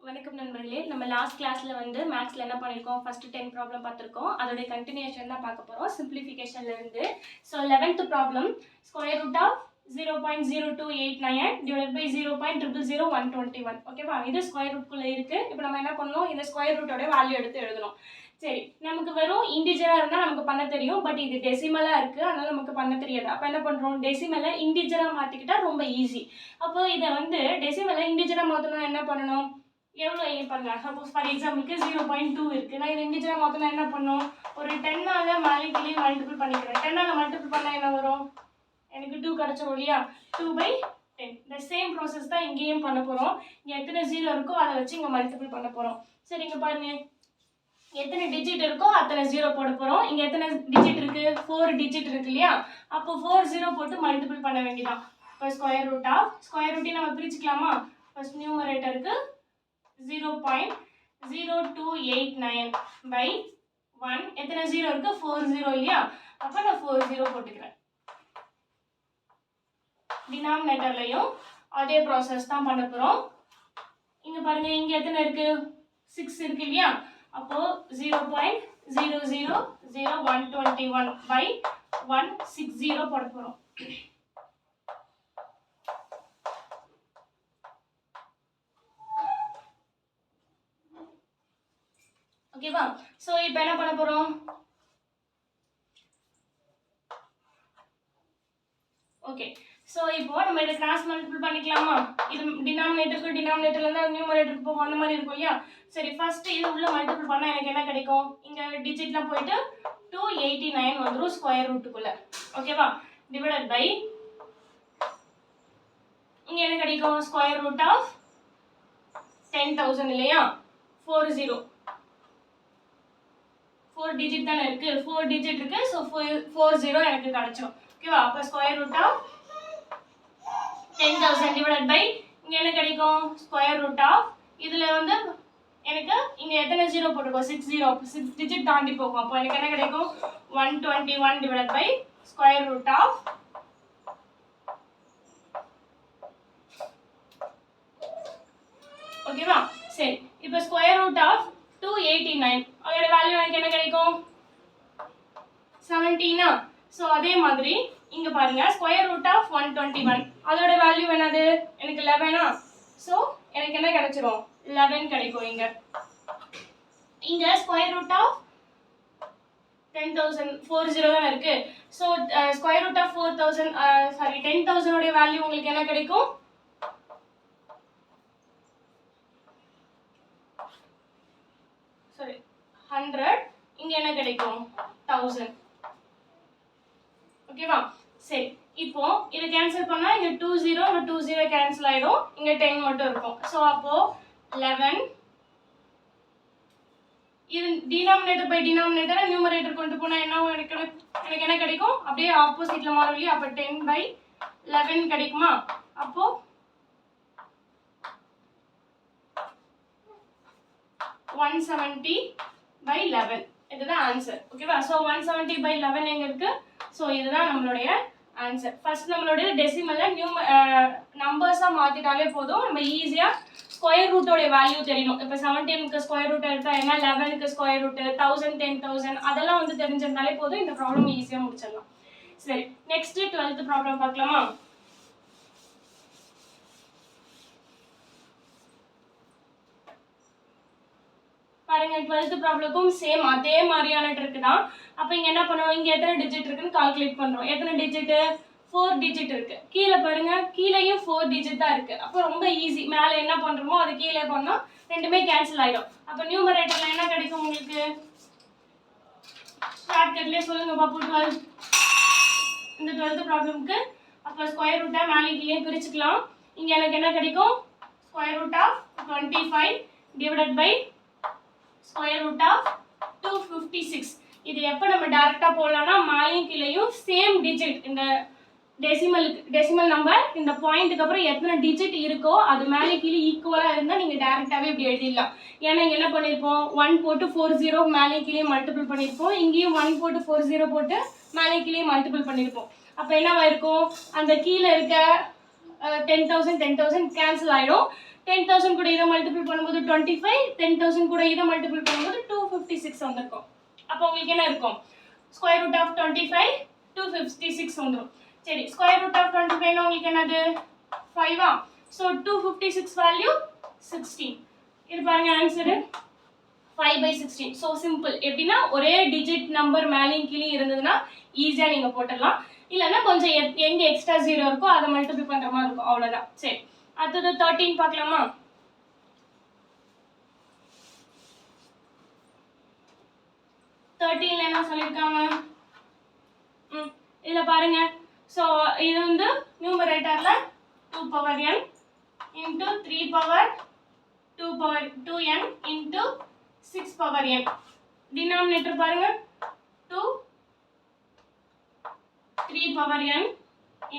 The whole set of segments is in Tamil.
வணக்கம் நண்பர்களே. நம்ம லாஸ்ட் கிளாஸ்ல வந்து மேக்ஸ்ல என்ன பண்ணிருக்கோம், ஃபர்ஸ்ட் 10 ப்ராப்ளம் பார்த்திருக்கோம். அதோட கண்டினியூஷன் தான் பார்க்க போறோம் சிம்பிளிஃபிகேஷன்ல இருந்து. So 11th problem square root of 0.0289 divide by 0.000121. ஓகேவா? இது ஸ்கொயர் ரூட்குள்ள இருக்கு. இப்போ நம்ம என்ன பண்ணணும், இந்த ஸ்கொயர் ரூட்டோட வேல்யூ எடுத்து எழுதணும். சரி, நமக்கு வெறும் இன்டிஜரா இருந்தா நமக்கு பண்ண தெரியும். பட் இது டெசிமலா இருக்கு, அதனால நமக்கு பண்ண தெரியாது. அப்ப என்ன பண்றோம், டெசிமலை இன்டிஜரா மாத்திக்கிட்டா ரொம்ப ஈஸி. அப்போ இதை வந்து டெசிமலை இன்டிஜரா மாத்தணும். என்ன பண்ணணும், எவ்வளோ பாருங்க, சப்போஸ் ஃபார் எக்ஸாம்பிளுக்கு 0.2 இருக்கு. நான் இது இன்டிஜரா மாத்தினா என்ன பண்ணும், ஒரு 10ஆல மேலேயே மல்டிபிள் பண்ணிக்கிறேன். 10ஆல மல்டிபிள் பண்ணா என்ன வரும், எனக்கு 2 கிடைச்சிரும் இல்லையா? 2/10. இந்த சேம் ப்ராசஸ் தான் இங்கேயும் பண்ண போறோம். இங்க எத்தனை 0 இருக்கோ அதை வச்சு இங்க மல்டிபிள் பண்ண போறோம். சரி, இங்க பாருங்க, எத்தனை டிஜிட் இருக்கோ அத்தனை 0 போட போறோம். இங்க எத்தனை டிஜிட் இருக்கு, 4 டிஜிட் இருக்கு இல்லையா? அப்போ 4 0 போட்டு மல்டிபிள் பண்ண வேண்டியதான். இப்போ ஸ்கொயர் ரூட்டையும் நம்ம பிரிச்சுக்கலாமா? First நியூமரேட்டருக்கு 0.0289 by 1. எத்தனை 0 இருக்கு, 4 0 இல்லையா? அப்ப நான் 4 0 போட்டுக்கிறேன். டினாமினேட்டர்லயும் அதே ப்ராசஸ் தான் பண்ண போறோம். இங்க பாருங்க, இங்க எத்தனை இருக்கு, 6 இருக்கு இல்லையா? அப்போ 0.000121 by 160 போட போறோம். ஓகேவா? சோ இப்போ என்ன பண்ண போறோம், ஓகே. சோ இப்போ நம்ம இத கிராஸ் மல்டிபிள் பண்ணிக்கலாமா? இது டினாமினேட்டருக்கு டினாமினேட்டர்ல இருந்து நியூமரேட்டருக்கு போகும், அந்த மாதிரி இருக்கும் இல்லையா? சரி, ஃபர்ஸ்ட் இது உள்ள மல்டிபிள் பண்ணா எனக்கு என்ன கிடைக்கும், இங்க டிஜிட்லாம் போயிட்டு 289 வந்துரும் ஸ்கொயர் ரூட்டுக்குள்ள. ஓகேவா? டிவைடட் பை இங்க என்ன கிடைக்கும், ஸ்கொயர் ரூட் ஆஃப் 10,000 இல்லையா? 40 4 டிஜிட் தானே இருக்கு, 4 டிஜிட் இருக்கு. ஸோ 40 எனக்கு கிடைச்சிடும். ஓகேவா? அப்போ square root of 10,000 divided by இங்கே என்ன கிடைக்கும், ஸ்கொயர் ரூட் ஆஃப் இதில் வந்து எனக்கு இங்கே எத்தனை 0 போட்டுக்கோம், 6 டிஜிட் தாண்டி போகும். அப்போ எனக்கு என்ன கிடைக்கும், 121 divided by square root of ஓகேவா? சரி, இப்போ ஸ்கொயர் ரூட் ஆஃப் 289 அதோட வேல்யூ எனக்கு என்ன கிடைக்கும், 17. ஸோ அதே மாதிரி இங்க பாருங்க, ஸ்கொயர் ரூட் ஆஃப் 121 அதோட வேல்யூ என்னது, எனக்கு 11. ஸோ எனக்கு என்ன கிடைச்சிரும், 11 கிடைக்கும். இங்க ஸ்கொயர் ரூட் ஆஃப் 10,000 40 தான் இருக்கு. ஸோ ஸ்கொயர் ரூட் ஆஃப் 10,000 உடைய வேல்யூ உங்களுக்கு என்ன கிடைக்கும், சாரி 100. இங்க என்ன கிடைக்கும், 1000. ஓகேவா? சரி, இப்போ இதை கேன்சல் பண்ணா இங்க 20 கேன்சல் ஆயிடும், இங்க 10 மட்டும் இருக்கும். சோ அப்போ 11 இது டினாமினேட்டர் பை டினாமினேட்டரை நியூமரேட்டர் கொண்டு போனா என்ன எனக்கு என்ன கிடைக்கும், அப்படியே ஆப்போசிட்ல மாறும் இல்லையா? அப்ப 10/11 கிடைக்குமா? அப்போ 170/11 இதுதான் ஆன்சர். ஓகேவா? சோ 170/11 எங்க இருக்கு? சோ இதுதான் நம்மளுடைய ஆன்சர். ஃபர்ஸ்ட் நம்மளுடைய டெசிமல்ல நம்பர்ஸா மாத்திட்டாலே போதும், நம்ம ஈஸியா ஸ்கொயர் ரூட்டோட வேல்யூ தெரியணும். இப்போ 17க்கு ஸ்கொயர் ரூட் எடுத்தா என்ன, 11க்கு ஸ்கொயர் ரூட், 1000 10,000 அதெல்லாம் வந்து தெரிஞ்சிருந்தாலே போதும், இந்த ப்ராப்ளம் ஈஸியா முடிச்சிடலாம். சரி, நெக்ஸ்ட் 12th ப்ராப்ளம் பார்க்கலாமா? பாருங்க, 12th ப்ராப்ளமுக்கும் சேம் அதே மாதிரியான ட்ரிக் தான். அப்ப இங்க என்ன பண்ணுவோம், இங்க எத்தனை டிஜிட் இருக்குன்னு கால்குலேட் பண்றோம். எத்தனை டிஜிட், 4 டிஜிட் இருக்கு. கீழே பாருங்க, கீழேயும் 4 டிஜிட் தான் இருக்கு. அப்போ ரொம்ப ஈஸி, மேல என்ன பண்றோமோ அது கீழே பண்ணா ரெண்டுமே கேன்சல் ஆயிடும். அப்ப நியூமரேட்டர்ல என்ன கிடைக்கும் உங்களுக்கு, ஷார்ட்கட்லயே சொல்லுங்க பாப்போம். 12 இந்த 12th ப்ராப்ளம்க்கு அப்ப ஸ்கொயர் ரூட்டை மேலே கீழே பிரிச்சுக்கலாம். இங்க எனக்கு என்ன கிடைக்கும், square root of 25 divided by square root of 256. இது எப்போ நம்ம டைரக்டா போடலாம்னா, மேலேயும் கீழேயும் சேம் டிஜிட், இந்த டெசிமல் நம்பர் இந்த பாயிண்ட்டுக்கு அப்புறம் எத்தனை டிஜிட் இருக்கோ அது மேலே கீழே ஈக்குவலா இருந்தா நீங்க டைரக்டாவே இப்படி எழுதிடலாம். ஏன்னா இங்க என்ன பண்ணிருப்போம், 1 போட்டு 40 மேலே கீழே மல்டிபிள் பண்ணிருப்போம். இங்கேயும் 1 போட்டு 40 போட்டு மேலே கீழே மல்டிபிள் பண்ணிருப்போம். அப்ப என்னவா இருக்கும், அந்த கீழே இருக்க 10,000 கேன்சல் ஆயிடும். 10,000 கூட இதை மல்டிபிள் பண்ணும்போது 25, 10,000 கூட இதை மல்டிபிள் பண்ணும்போது 256 வந்திருக்கும். அப்போ உங்களுக்கு என்ன இருக்கும்? ஸ்கொயர் ரூட் ஆஃப் 25 256 வந்துடும். சரி, ஸ்கொயர் ரூட் ஆஃப் 25 உங்களுக்கு என்னது 5. So 256 value 16. இது பாருங்க ஆன்சரு 5/16. So simple. எப்படின்னா ஒரே டிஜிட் நம்பர் மேலேயும் கீழே இருந்ததுன்னா ஈஸியாக நீங்கள் போட்டுடலாம். இல்லைன்னா கொஞ்சம் எங்கே எக்ஸ்ட்ரா 0 இருக்கோ அதை மல்டிபிள் பண்ணுற மாதிரி இருக்கும், அவ்வளோதான். சரி, அடுத்தது 13 பார்க்கலாமா? 13 என்ன சொல்லியிருக்காங்க? இதில் பாருங்க. ஸோ இது வந்து நியூமரேட்டரில் 2 power n into 3 power 2n into 6 power n. Denominator பாருங்க 2 3 power n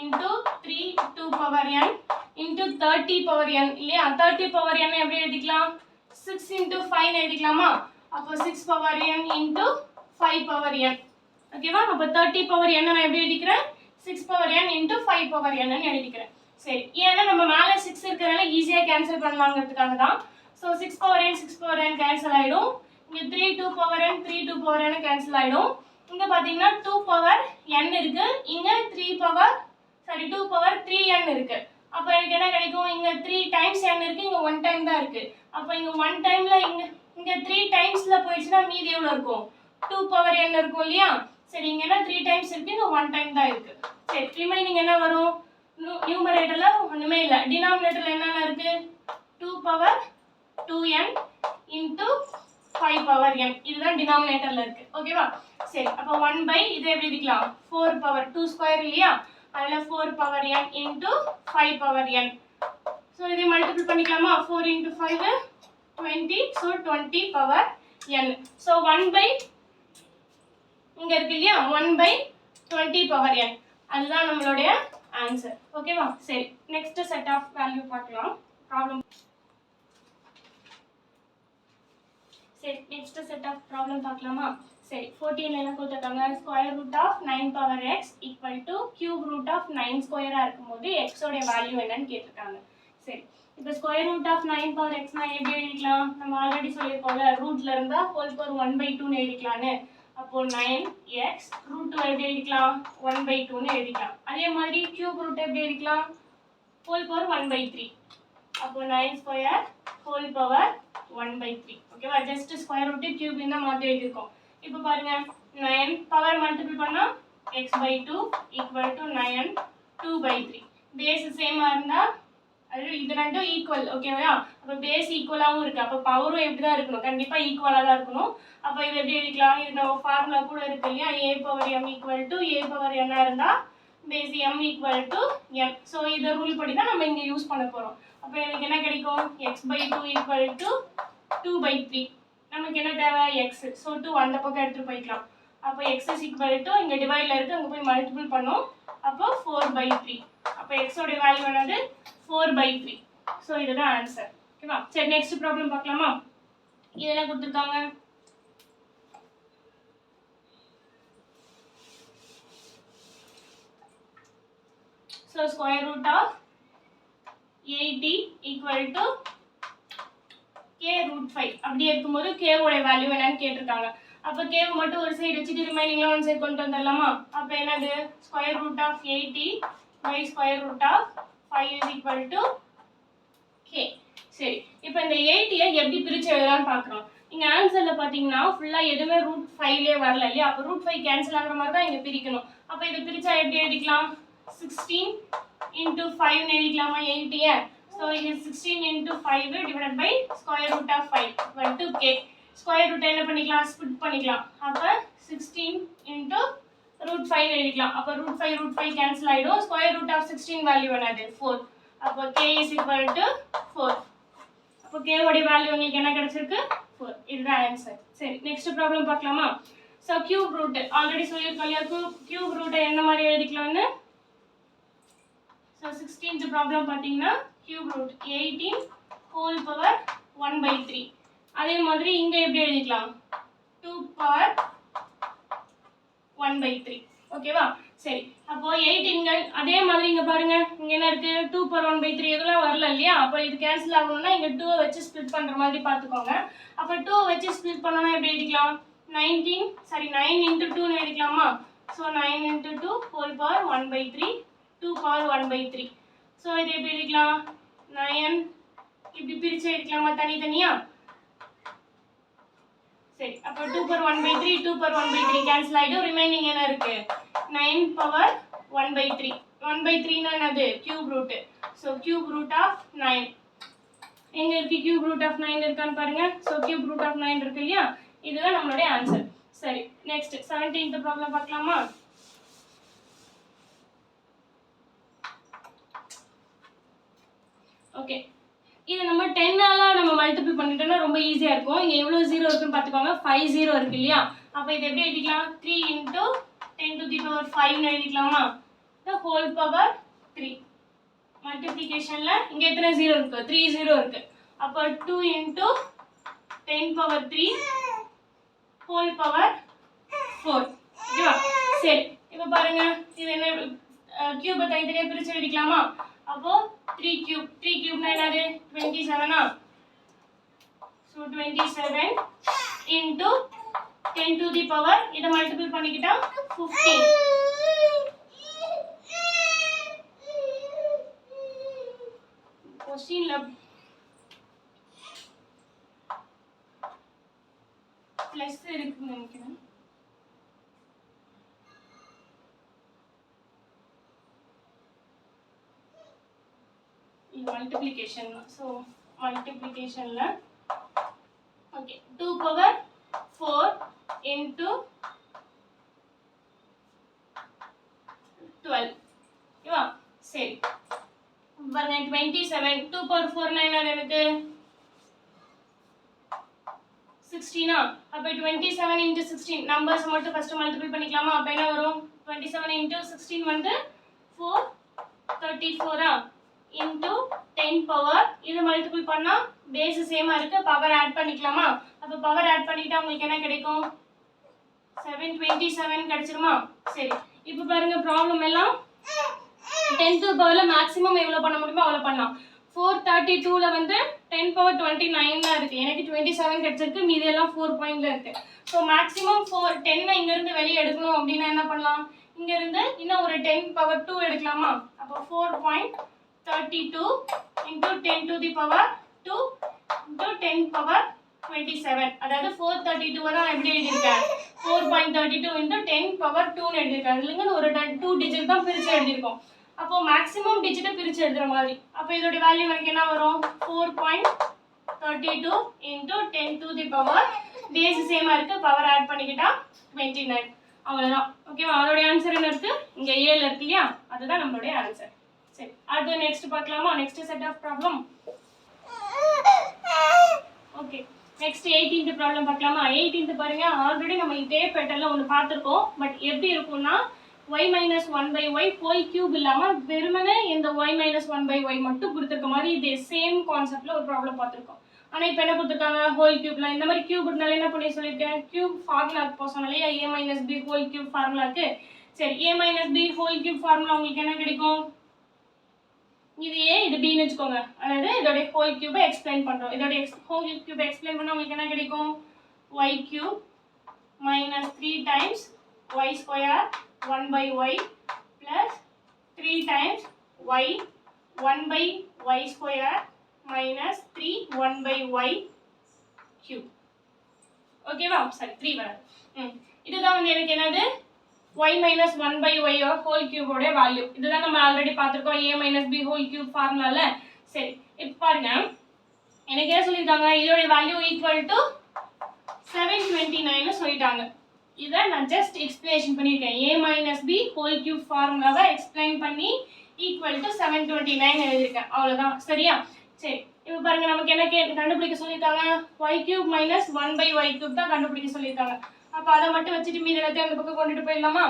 into 2 power n into 30 power n இல்லையா? 30 power n எப்படி எழுதிக்கலாம்? 6 into 5 எழுதிக்கலாமா? அப்போ 6 power n into 5 power n. ஓகேவா? அப்போ 30 power n நான் எப்படி எழுதிக்கிறேன்? 6 power n into 5 power n ன்னு எழுதிக்கிறேன். சரி, ஏன்னா நம்ம மேலே 6 இருக்கிறனால ஈஸியாக கேன்சல் பண்ணலாங்கிறதுக்காக தான். So 6 power n 6 power n cancel ஆகிடும். இங்கே 3 2 power n 3 2 power n cancel ஆகிடும். இங்கே பார்த்தீங்கன்னா 2 power n இருக்கு, இங்கே 2 power 3n இருக்கு. அப்போ எனக்கு என்ன கிடைக்கும்? இங்கே 3 times n இருக்கு, இங்கே 1 time தான் இருக்கு. அப்போ இங்கே 1 timeல இங்கே 3 timesல போயிடுச்சுன்னா மீதி எவ்வளோ இருக்கும்? 2 power n இருக்கும் இல்லையா? சரி, இங்கே என்ன 3 times இருக்கு, இங்கே 1 time தான் இருக்கு. சரி, ரிமைனிங் என்ன வரும்? நியூமரேட்டர்ல ஒண்ணுமே இல்ல. டினாமினேட்டர்ல என்னென்ன இருக்கு? 2 power 2n into 5 power n. இதுதான் டினாமினேட்டர்ல இருக்கு. ஓகேவா? சரி, அப்போ 1 இதை எப்படி எழுதிக்கலாம்? 4 power 2 ஸ்கொயர் இல்லையா? அதில் 4 power n into 5 power n. So இதை மல்டிபிள் பண்ணிக்கலாமா? 4 into 5 20. So 20 power n. So 1 இங்க இருக்கு இல்லையா? 1/20 power n. அதுதான் நம்மளுடைய ஆன்சர். ஓகேவா? சரி, நெக்ஸ்ட் செட் ஆஃப் வேல்யூ பார்க்கலாம். ப்ராப்ளம். சரி, நெக்ஸ்ட் செட் ஆஃப் ப்ராப்ளம் பார்க்கலாமா? சரி, 14 என்ன கொடுத்துருக்காங்க? Square root of 9 power x equal to cube root of 9 ஸ்கொயராக இருக்கும்போது எக்ஸோடைய வேல்யூ என்னன்னு கேட்டிருக்காங்க. சரி, இப்போ ஸ்கொயர் ரூட் ஆஃப் 9 power xனா எப்படி எழுதிக்கலாம்? நம்ம ஆல்ரெடி சொல்லியிருக்கோம்ல, ரூட்ல இருந்தா ஹோல் பவர் 1/2 எழுதிக்கலான்னு. அப்போ 9x ரூட் 2 எப்படி எழுதிக்கலாம்? 1/2 எழுதிக்கலாம். அதே மாதிரி கியூப் ரூட் எப்படி எழுதிக்கலாம்? Whole power 1/3. அப்போ 9 ஸ்கொயர் ஹோல் பவர் 1/3. ஓகேவா? ஜஸ்ட் ஸ்கொயர் ரூட் கியூப் தான் மாற்றி எழுதிருக்கோம். இப்போ பாருங்க, 9 பவர் மல்டிபிள் பண்ணா x/2 ஈக்குவல் டு 9 2/3. பேஸ் சேமா இருந்தா அது இது ரெண்டும் ஈக்குவல். ஓகேவா? அப்போ பேஸ் ஈக்குவலாகவும் இருக்கு. அப்போ பவரும் எப்படி தான் இருக்கணும்? கண்டிப்பாக ஈக்குவலாக தான் இருக்கணும். அப்போ இது எப்படி எழுதிக்கலாம்? இது நம்ம ஃபார்முலா கூட இருக்கு இல்லையா? a power m equal to a power n இருந்தா base m equal to n. So இந்த ரூல் படி தான் நம்ம இங்கே யூஸ் பண்ண போகிறோம். அப்போ எனக்கு என்ன கிடைக்கும்? x/2 equal to 2/3. நமக்கு என்ன தேவை? x. ஸோ 2 அந்த பக்கம் எடுத்துகிட்டு போய்க்கலாம். அப்போ x இஸ் ஈக்குவல் டு இங்கே டிவைடில் இருக்குது, அங்கே போய் மல்டிபிள் பண்ணோம். அப்போ 4/3. அப்போ எக்ஸோடைய வேல்யூ என்னது? 4/3. ஸோ இதுதான் ஆன்சர். ஓகேவா? சரி, நெக்ஸ்ட் ப்ராப்ளம் பார்க்கலாமா? இது என்ன கொடுத்துருக்காங்க? So square root of 80 equal to k√5 அப்படி இருக்கும்போது k உடைய வேல்யூ என்னன்னு கேட்டிருக்காங்க. அப்போ k மட்டும் ஒரு சைடு வச்சுட்டு ரிமைனிங்லாம் ஒன் சைடு கொண்டு வந்துடலாமா? அப்போ என்னது? Square root of 80 by square root of 5 is equal to k. சரி, இப்போ இந்த 80 எப்படி பிரிச்சு எழுதலாம்னு பார்க்குறோம். இங்கே ஆன்சரில் பார்த்தீங்கன்னா ஃபுல்லாக எதுவுமே ரூட் 5லே வரல இல்லையா? அப்போ ரூட் 5 கேன்சல் ஆகிற மாதிரி தான் இங்கே பிரிக்கணும். அப்போ இதை பிரிச்சா எப்படி எழுதிக்கலாம்? 16 into 5 எழுதிக்கலாமா 80? ஸோ இது 16 into 5 divided by square root of 5 equal to k. Square root என்ன பண்ணிக்கலாம்? ஸ்பிட் பண்ணிக்கலாம். அப்போ 16 into ரூட் 5 எழுதிக்கலாம். அப்போ ரூட் 5 கேன்சல் ஆகிடும். ஸ்கொயர் ரூட் ஆஃப் 16 வேல்யூ என்னது? 4. அப்போ k is equal to 4. அப்போ k உடைய வேல்யூ உங்களுக்கு என்ன கிடைச்சிருக்கு? 4. இதுதான் ஆன்சர். சரி, நெக்ஸ்ட் ப்ராப்ளம் பார்க்கலாமா? ஸோ கியூப் ரூட் ஆல்ரெடி சொல்லியிருக்கோம் இல்லையா? கியூப் ரூட்டை என்ன மாதிரி எழுதிக்கலாம்னு? ஸோ 16th ப்ராப்ளம் பார்த்தீங்கன்னா கியூப் ரூட் 18 ஹோல் பவர் 1/3. அதே மாதிரி இங்கே எப்படி எழுதிக்கலாம்? 2 பவர் 1/3. ஓகேவா? சரி, அப்போ 8 இங்க அதே மாதிரி இங்க பாருங்க, இங்க என்ன இருக்கு 2 பவர் 1/3 இதெல்லாம் வரல இல்லையா? அப்போ இது கேன்சல் ஆகணும்னா இங்க 2 வச்சு ஸ்ப்ளிட் பண்ற மாதிரி பார்த்துக்கோங்க. அப்போ 2 வச்சு ஸ்ப்ளிட் பண்ணோம்னா எப்படி எழுதிக்கலாம்? 9 into 2 ன்னு எழுதிக்கலாமா? So 9 into 2 whole power 1/3 2 power 1/3. So இது எப்படி எழுதிக்கலாம்? 9 இப்படி பிரிச்சு எழுதிக்கலாமா தனித்தனியா? சரி, அப்போ 2 power 1/3 2 power 1/3 கேன்சல் ஆயிடும். ரிமைனிங் என்ன இருக்கு? 9 power 1/3. 1/3 னா என்னது? Cube root. So cube root of 9 எங்க இருக்கு? கியூப் ரூட் ஆஃப் 9 இருக்கான்னு பாருங்க. ஸோ கியூப் ரூட் ஆஃப் 9 இருக்கு இல்லையா? இதுதான் நம்மளுடைய ஆன்சர். சரி, நெக்ஸ்ட் 17th ப்ராப்ளம் பார்க்கலாமா? ஓகே, இது நம்ம 10ஆல நம்ம மல்டிபிள் பண்ணிட்டோம்னா ரொம்ப ஈஸியா இருக்கும். இங்க எவ்வளவு 0 இருக்குன்னு பாத்துக்கோங்க. 5 0 இருக்கு இல்லையா? அப்ப இது எப்படி எழுதிக்கலாம்? 3 into 10 to the power 5 ன்னு எழுதிக்கலாமா? the whole power 3. மல்டிப்ளிகேஷன்ல இங்க எத்தனை 0 இருக்கு? 3 0 இருக்கு. அப்ப 2 into 10 power 3 whole power 4. ஓகேவா? சரி, இப்போ பாருங்க, இது என்ன கியூபை தனித்தனியா பிரிச்சு எழுதிக்கலாமா? அப்போ 3 cube னா என்னது? 27 ஆ? So 27 into 10 to the power இதை மல்டிபிள் பண்ணிக்கிட்டா 15. கொஸ்டின்ல பிளஸ் இருக்குன்னு நினைக்கிறேன். multiplication. So multiplication la okay 2 power 4 into 12 ஓகேவா? சரி, பாருங்க 27 2 power 4 னா என்ன எனக்கு 16 ஆ? அப்ப 27 into 16 நம்பர்ஸ் மட்டும் ஃபர்ஸ்ட் மல்டிபிள் பண்ணிக்கலாமா? அப்ப என்ன வரும்? 27 into 16 வந்து 434 ஆ? into 10 power இது மல்டிபிள் பண்ணா பேஸ் சேமா இருக்கு, பவர் ஆட் பண்ணிக்கலாமா? அப்ப பவர் ஆட் பண்ணிட்டா உங்களுக்கு என்ன கிடைக்கும்? 727 கிடைச்சிருமா? சரி, இப்போ பாருங்க ப்ராப்ளம் எல்லாம் 10 to powerல மேக்ஸिमम எவ்வளவு பண்ண முடியுமோ அவ்வளவு பண்ணலாம். 432ல வந்து 10 power 29 ல இருக்கு. எனக்கு 27 கிடைச்சிருக்கு, மீதி எல்லாம் 4 பாயிண்ட்ல இருக்கு. சோ மேக்ஸिमम 10 இங்க இருந்து வெளிய எடுக்கணும் அப்படினா என்ன பண்ணலாம்? இங்க இருந்து இன்னும் ஒரு 10 power 2 எடுக்கலாமா? அப்ப 4.32 into 10 to the power 2 into 10 power 27. அதாவது 432 தான் எப்படி எழுதிருக்கேன்? 4.32 into 10 power 2 ன்னு எழுதிருக்கேன். இல்லங்க ஒரு 2 டிஜிட் தான் பிரிச்சு எழுதிருக்கோம். அப்போ மேக்ஸिमम டிஜிட் பிரிச்சு எழுதுற மாதிரி. அப்ப இதோட வேல்யூ எனக்கு என்ன வரும்? 4.32 into 10 to the power base சேமா இருக்கு, பவர் ஆட் பண்ணிக்கிட்டா 29. அவ்வளவுதான். ஓகேவா? அதோட ஆன்சர் என்ன இருக்கு? இங்க A ல இருக்கு இல்லையா? அதுதான் நம்மளுடைய ஆன்சர். சரி, அடுத்து நெக்ஸ்ட் பார்க்கலாமா? Next set of problem. Okay, next 18th problem பார்க்கலாமா? 18th பாருங்க, ஆல்ரெடி நம்ம இதே பேட்டர்ன்ல ஒன்னு பார்த்திருக்கோம். பட் எப்படி இருக்கும்னா y minus 1 by y whole cube இல்லாம வெறுமனே இந்த y minus 1 by y மட்டும் கொடுத்திருக்க மாதிரி இதே சேம் கான்செப்ட்ல ஒரு ப்ராப்ளம் பார்த்திருக்கோம். ஆனா இப்போ என்ன கொடுத்திருக்காங்க? ஹோல் கியூப்ல இந்த மாதிரி கியூப் இருந்தால என்ன பண்ணி சொல்லிருக்கேன்? கியூப் ஃபார்முலாக்கு போக சொன்னாலே a minus b whole cube ஃபார்முலாக்கு. சரி, a minus b whole cube formula உங்களுக்கு என்ன கிடைக்கும்? இது a இது b ன்னு வெச்சுக்கோங்க. அதாவது இதோட ஹோல் கியூபை எக்ஸ்பிளைன் பண்றோம். இதோட ஹோல் கியூபை எக்ஸ்பிளைன் பண்ணா உங்களுக்கு என்ன கிடைக்கும்? y cube minus 3 times y square 1 by y plus 3 times y 1 by y square minus 3 1 by y cube. ஓகேவா? சரி, 3 வராது. இதுதான் வந்து எனக்கு என்னது? y minus 1 by y or whole cube ஓட வேல்யூ. இதுதான் நம்ம ஆல்ரெடி பார்த்திருக்கோம் a minus b whole cube ஃபார்முலால. சரி, இப்போ பாருங்க, எனக்கு என்ன சொல்லிருக்காங்க? இதோட வேல்யூ ஈக்குவல் டு 729 ன்னு சொல்லிட்டாங்க. இதை நான் ஜஸ்ட் எக்ஸ்பிளேஷன் பண்ணியிருக்கேன். a minus b whole cube ஃபார்முலாவை எக்ஸ்பிளைன் பண்ணி ஈக்குவல் டு 729 எழுதியிருக்கேன். அவ்வளவுதான். சரியா? சரி, இப்போ பாருங்க, நமக்கு என்ன கண்டுபிடிக்க சொல்லியிருக்காங்க? y cube minus 1 by y cube தான் கண்டுபிடிக்க சொல்லியிருக்காங்க. அப்போ அதை மட்டும் வச்சுட்டு மீதி எல்லாத்தையும் அந்த பக்கம் கொண்டுட்டு போயிடலாமா?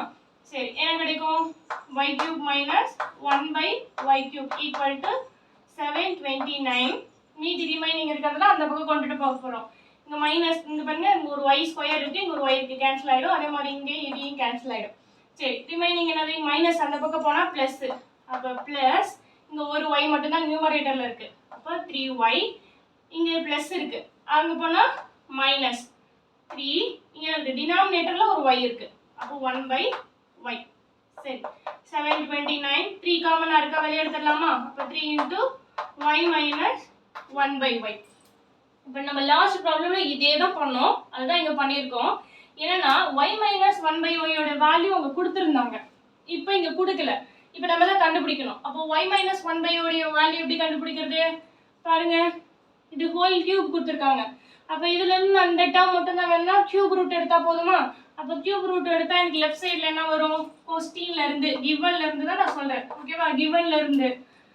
சரி, என்ன கிடைக்கும்? y cube minus 1 by y cube equal to 729. மீதி ரிமைனிங் இருக்கிறதுல அந்த பக்கம் கொண்டுட்டு போக போகிறோம். இங்கே மைனஸ் இங்கே பாருங்க, இங்கே ஒரு y ஸ்கொயர் இருக்குது, இங்கே ஒரு y இருக்குது, கேன்சல் ஆகிடும். அதே மாதிரி இங்கே இதையும் கேன்சல் ஆகிடும். சரி ரிமைனிங் என்னது மைனஸ் அந்த பக்கம் போனால் ப்ளஸ் அப்போ ப்ளஸ் இங்கே ஒரு ஒய் மட்டும்தான் நியூமரேட்டரில் இருக்குது அப்போ 3y இங்கே ப்ளஸ் இருக்குது அங்கே போனால் மைனஸ் 3 இங்கே இருக்குது டினாமினேட்டரில் ஒரு ஒய் இருக்குது அப்போ 1/y சரி 729 3 காமனாக இருக்கா வெளியே எடுத்துடலாமா அப்போ 3 இன்ட்டு y மைனஸ் 1/y இப்போ நம்ம லாஸ்ட் ப்ராப்ளம்ல இதே தான் பண்ணோம் அதுதான் இங்கே பண்ணியிருக்கோம் என்னன்னா y மைனஸ் 1/y வேல்யூ அவங்க கொடுத்துருந்தாங்க இப்போ இங்கே கொடுக்கல இப்போ நம்ம தான் கண்டுபிடிக்கணும் அப்போ y மைனஸ் 1/y வேல்யூ எப்படி கண்டுபிடிக்கிறது பாருங்க இது ஹோல் கியூப் கொடுத்துருக்காங்க அப்போ இதுல இருந்து அந்த டேர்ம் மட்டும் தான் வேணும்னா கியூப் ரூட் எடுத்தா போதுமா அப்போ கியூப் ரூட் எடுத்தா எனக்கு லெஃப்ட் சைடில் என்ன வரும் கொஸ்டின்ல இருந்து கிவன்ல இருந்து தான் நான் சொல்றேன் ஓகேவா கிவன்ல இருந்து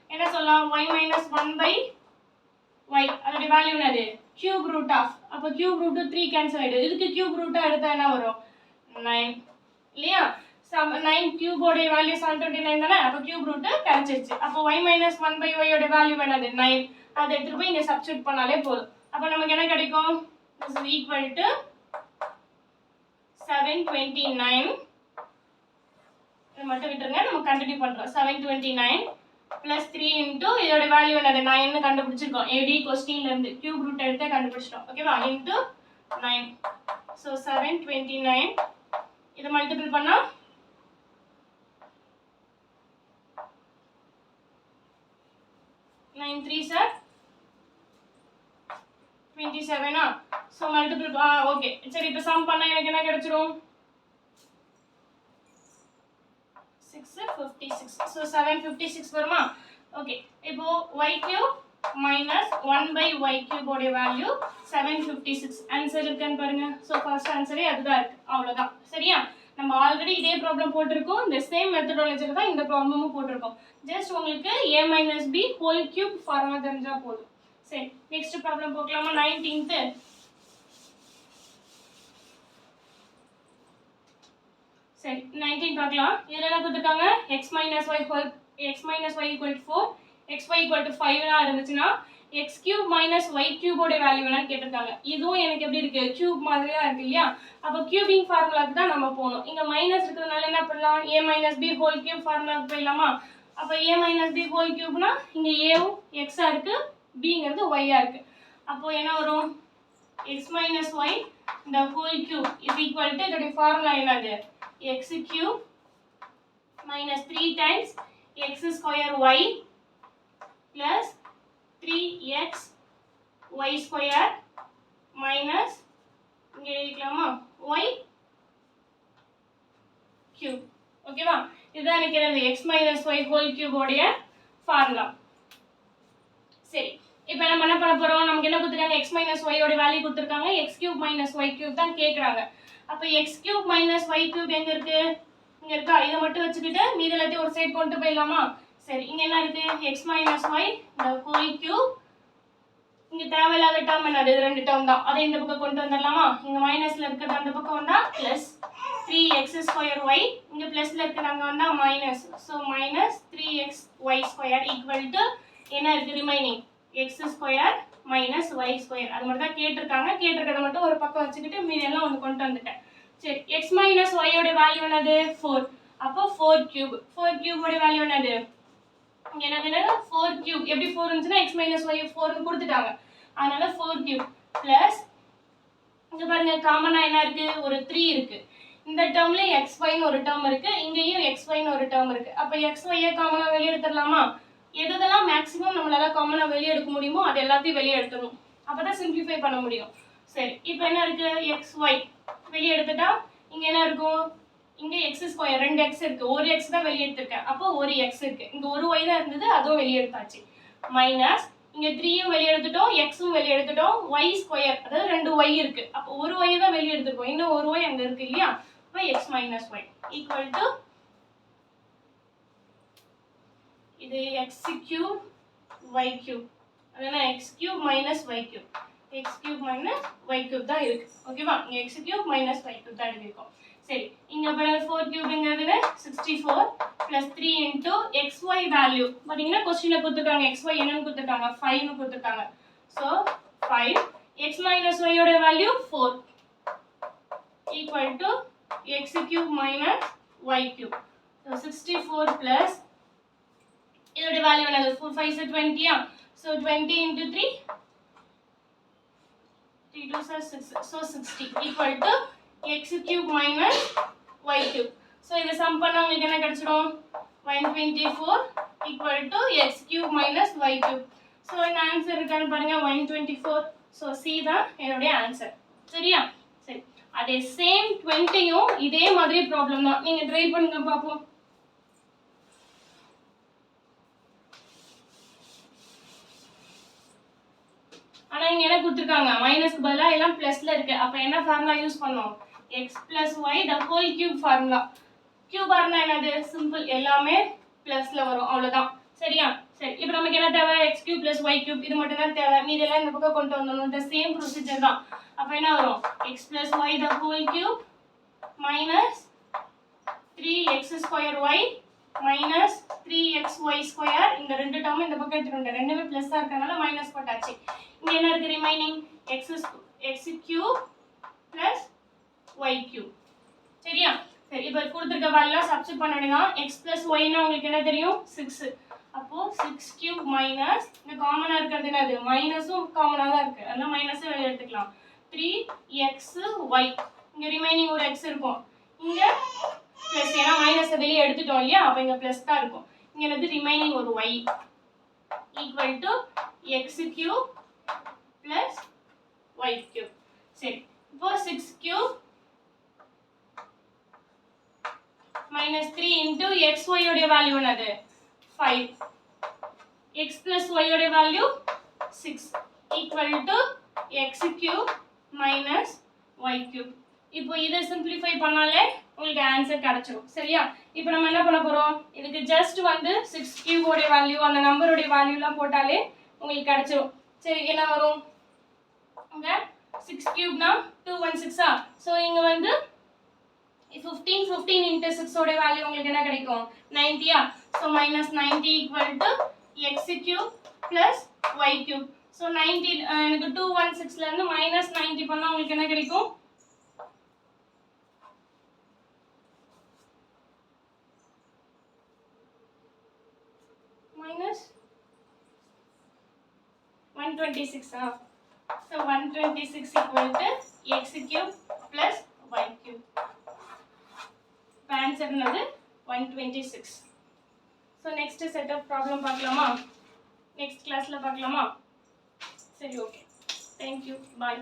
என்ன சொல்லலாம் y மைனஸ் 1/y அதோட வேல்யூ என்னது கியூப் ரூட் ஆஃப் அப்போ கியூப் ரூட் 3 கேன்சல் ஆயிடுது இதுக்கு கியூப் ரூட்டா எடுத்தா என்ன வரும் 9 இல்லையா 9 கியூப் ஓட வேல்யூ 729 தானே அப்போ கியூப் ரூட் கிடைச்சிருச்சு அப்போ y மைனஸ் 1/y ஓட வேல்யூ என்னது 9 அதை எடுத்துட்டு போய் இங்க சப்ஸ்டிட்யூட் பண்ணாலே போதும் அப்போ நமக்கு என்ன கிடைக்கும் this is equal to 729 இத மட்டும் விட்டுருங்க நம்ம கண்டினியூ பண்றோம் 729 plus 3 into இதோட வேல்யூ என்னது 9 னு கண்டுபிடிச்சிருக்கோம் AD क्वेश्चनல இருந்து கியூப் ரூட் எடுத்து கண்டுபிடிச்சிட்டோம் ஓகேவா into 9 so 729 இத மல்டிபிள் பண்ணா 9 3s are 27 ah so multiple okay சரி இப்போ சம் பண்ணா எனக்கு என்ன கிடைச்சிரும் 656 so 756 வருமா ஓகே இப்போ y cube minus 1/y cube ஓட வேல்யூ 756 ஆன்சர் இருக்கான்னு பாருங்க so ஃபர்ஸ்ட் ஆன்சரே அதுதான் இருக்கு அவ்வளவுதான் சரியா நம்ம ஆல்ரெடி இதே ப்ராப்ளம் போட்டுருக்கோம் இந்த சேம் மெத்தடாலஜில தான் இந்த ப்ராப்ளமும் போட்டுருக்கோம் ஜஸ்ட் உங்களுக்கு a minus b whole cube formula தெரிஞ்சா போதும் சரி நெக்ஸ்ட் ப்ராப்ளம் பார்க்கலாமா 19th சரி 19 பார்க்கலாம் இதுல என்ன கொடுத்திருக்காங்க x minus y equal to 4 xy equal to 5 னா இருந்துச்சுனா x cube minus y cube ஓட வேல்யூ என்னன்னு கேட்டிருக்காங்க இதுவும் எனக்கு எப்படி இருக்கு கியூப் மாதிரியா இருக்கு இல்லையா அப்ப கியூபிங் ஃபார்முலாக்கு தான் நம்ம போணும் இங்க மைனஸ் இருக்கிறதுனால என்ன பண்ணலாம் a minus b whole cube ஃபார்முலாக்கு போயிடலாமா அப்ப a minus b whole cubeனா இங்க a வும் x ஆ இருக்கு b ங்கிறது y ஆ இருக்கு அப்போ என்ன வரும் x minus y the whole cube is equal to இதோட ஃபார்முலா என்னது x cube minus 3 times x square y plus 3x y square minus இங்க எழுதிக்கலாமா y cube ஓகேவா இதுதான் எனக்கு என்னது x minus y whole cube உடைய ஃபார்முலா சரி இப்போ நம்ம என்ன பண்ண போறோம் நமக்கு என்ன கொடுத்திருக்காங்க x minus y ஓட வேல்யூ கொடுத்திருக்காங்க x cube minus y cube தான் கேக்குறாங்க அப்ப x cube minus y cube எங்க இருக்கு இங்க இருக்கா இத மட்டும் வச்சுக்கிட்டு மீதி எல்லாத்தையும் ஒரு சைடு கொண்டு போயிடலாமா சரி இங்க என்ன இருக்கு x minus y the whole cube இங்க தேவையில்லாத டேர்ம் என்னது இது ரெண்டு டேர்ம் தான் அதை இந்த பக்கம் கொண்டு வந்துடலாமா இங்க மைனஸ்ல இருக்கிறது அந்த பக்கம் வந்தா பிளஸ் 3x square y இங்க பிளஸ்ல இருக்கிறது அங்க வந்தா minus so minus 3x y square equal to என்ன இருக்கு remaining x square minus y square அது மட்டும் தான் கேட்டிருக்கிறத மட்டும் ஒரு பக்கம் வச்சுக்கிட்டு மீதி எல்லாம் ஒன்று கொண்டு வந்துட்டேன் சரி x minus y ஓட வேல்யூ என்னது 4 அப்போ 4 cube ஓட வேல்யூ என்னது இங்க என்னது 4 cube எப்படி 4 இருந்துச்சுன்னா x minus y 4 னு கொடுத்துட்டாங்க அதனால 4 cube plus இங்க பாருங்க காமனா என்ன இருக்கு ஒரு 3 இருக்கு இந்த டேர்ம்ல xy னு ஒரு டேர்ம் இருக்கு இங்கேயும் xy னு ஒரு டேர்ம் இருக்கு அப்ப xy ஐ காமனா வெளிய எடுத்துறலாமா எதெல்லாம் மேக்ஸिमम நம்மளால காமனா வெளிய எடுக்க முடியுமோ அது எல்லாத்தையும் வெளிய எடுத்துறணும் அப்பதான் சிம்பிளிஃபை பண்ண முடியும் சரி இப்போ என்ன இருக்கு xy வெளிய எடுத்துட்டா இங்க என்ன இருக்கும் இங்க x ஸ்கொயர் 2x இருக்கு ஒரு x தான் வெளிய எடுத்துர்க்கேன் அப்போ ஒரு x இருக்கு இங்க ஒரு y தான் இருந்தது அதுவும் வெளிய எடுத்தாச்சு மைனஸ் இங்க 3 யும் வெளிய எடுத்துட்டோம் x ம் வெளிய எடுத்துட்டோம் y ஸ்கொயர் அதாவது ரெண்டு y இருக்கு அப்போ ஒரு y தான் வெளிய எடுத்துறோம் இன்னும் ஒரு y அங்க இருக்கு இல்லையா அப்ப x minus y equal to இது x cube y cube அதானே x cube minus y cube x cube minus y cube தான் இருக்கு ஓகேவா இங்க x cube minus y cube தான் எழுதிருக்கோம் சரி இங்க பாருங்க 4 cube ங்கிறது 64 plus 3 into xy value பாத்தீங்கன்னா क्वेश्चनல கொடுத்திருக்காங்க xy என்னன்னு கொடுத்திருக்காங்க 5 னு கொடுத்திருக்காங்க so 5 x minus y ஓட value 4 equal to x cube minus y cube. So 64 plus இதோட வேல்யூ என்னது 4 5 is 20 ah so 20 into 3 3 2 is 6 so 60 equal to x cube minus y cube. So இத சம் பண்ணா உங்களுக்கு என்ன கிடைச்சிடும் 124 equal to x cube minus y cube. So இந்த ஆன்சர் இருக்கான்னு பாருங்க 124. So C தான் என்னோட ஆன்சர். சரியா? சரி. அதே சேம் 20யும் இதே மாதிரி ப்ராப்ளம் தான். நீங்க ட்ரை பண்ணுங்க பாப்போம். ஆனா இங்க என்ன கொடுத்திருக்காங்க மைனஸ்க்கு பதிலா எல்லாம் பிளஸ்ல இருக்கு. அப்ப என்ன ஃபார்முலா யூஸ் பண்ணோம் x plus y the whole cube formula. Cube ஆர்னா என்னது சிம்பிள் எல்லாமே பிளஸ்ல வரும் அவ்வளவுதான். சரியா? சரி இப்போ நமக்கு என்ன தேவை x cube plus y cube இது மட்டும் தான் தேவை. மீதி எல்லாம் இந்த பக்கம் கொண்டு வந்தோம். the same procedure தான். அப்ப என்ன வரும் x plus y the whole cube minus 3x square y minus 3xy square இந்த ரெண்டு டேர்ம் இந்த பக்கம் எடுத்துட்டு ரெண்டுமே பிளஸ்ஸா இருக்கனால மைனஸ் போட்டாச்சு. இங்க என்ன இருக்கு remaining x cube plus y cube. சரியா? சரி இப்போ கொடுத்திருக்க வேல்யூலாம் சப்ஸ்டிட்யூட் பண்ண வேண்டியதான். x plus y னா உங்களுக்கு என்ன தெரியும் 6. அப்போ 6 cube minus இந்த காமனா இருக்குது என்னது மைனஸும் காமனா தான் இருக்கு. அதனால மைனஸ் வெளிய எடுத்துக்கலாம். 3xy இங்க ரிமைனிங் ஒரு x இருக்கும். இங்க பிளஸ் ஏனா மைனஸ் வெளிய எடுத்துட்டோம் இல்லையா அப்ப இங்க பிளஸ் தான் இருக்கும். இங்க என்னது ரிமைனிங் ஒரு y equal to x cube plus y cube. சரி இப்போ 6 cube minus 3 into xy உடைய வேல்யூ என்னது 5 x plus y உடைய value 6 equal to x cube minus y cube. இப்போ இத சிம்பிளிஃபை பண்ணாலே உங்களுக்கு ஆன்சர் கிடைச்சிரும். சரியா? இப்போ நம்ம என்ன பண்ண போறோம் இதுக்கு ஜஸ்ட் வந்து 6 கியூப் உடைய வேல்யூ அந்த நம்பர் உடைய வேல்யூலாம் போட்டாலே உங்களுக்கு கிடைச்சிரும். சரி என்ன வரும் இங்க 6 கியூப்னா 216 ஆ சோ இங்க வந்து 15 into 6 உடைய வேல்யூ உங்களுக்கு என்ன கிடைக்கும் 90 ஆ so -90 equal to x cube plus y cube. So 90 எனக்கு 216 ல இருந்து -90 பண்ணா உங்களுக்கு என்ன கிடைக்கும் -126 ah so 126 equal to x cube plus y cube. Answer என்னது 126. so next set of problem பார்க்கலாமா next classல பார்க்கலாமா சரி okay thank you bye.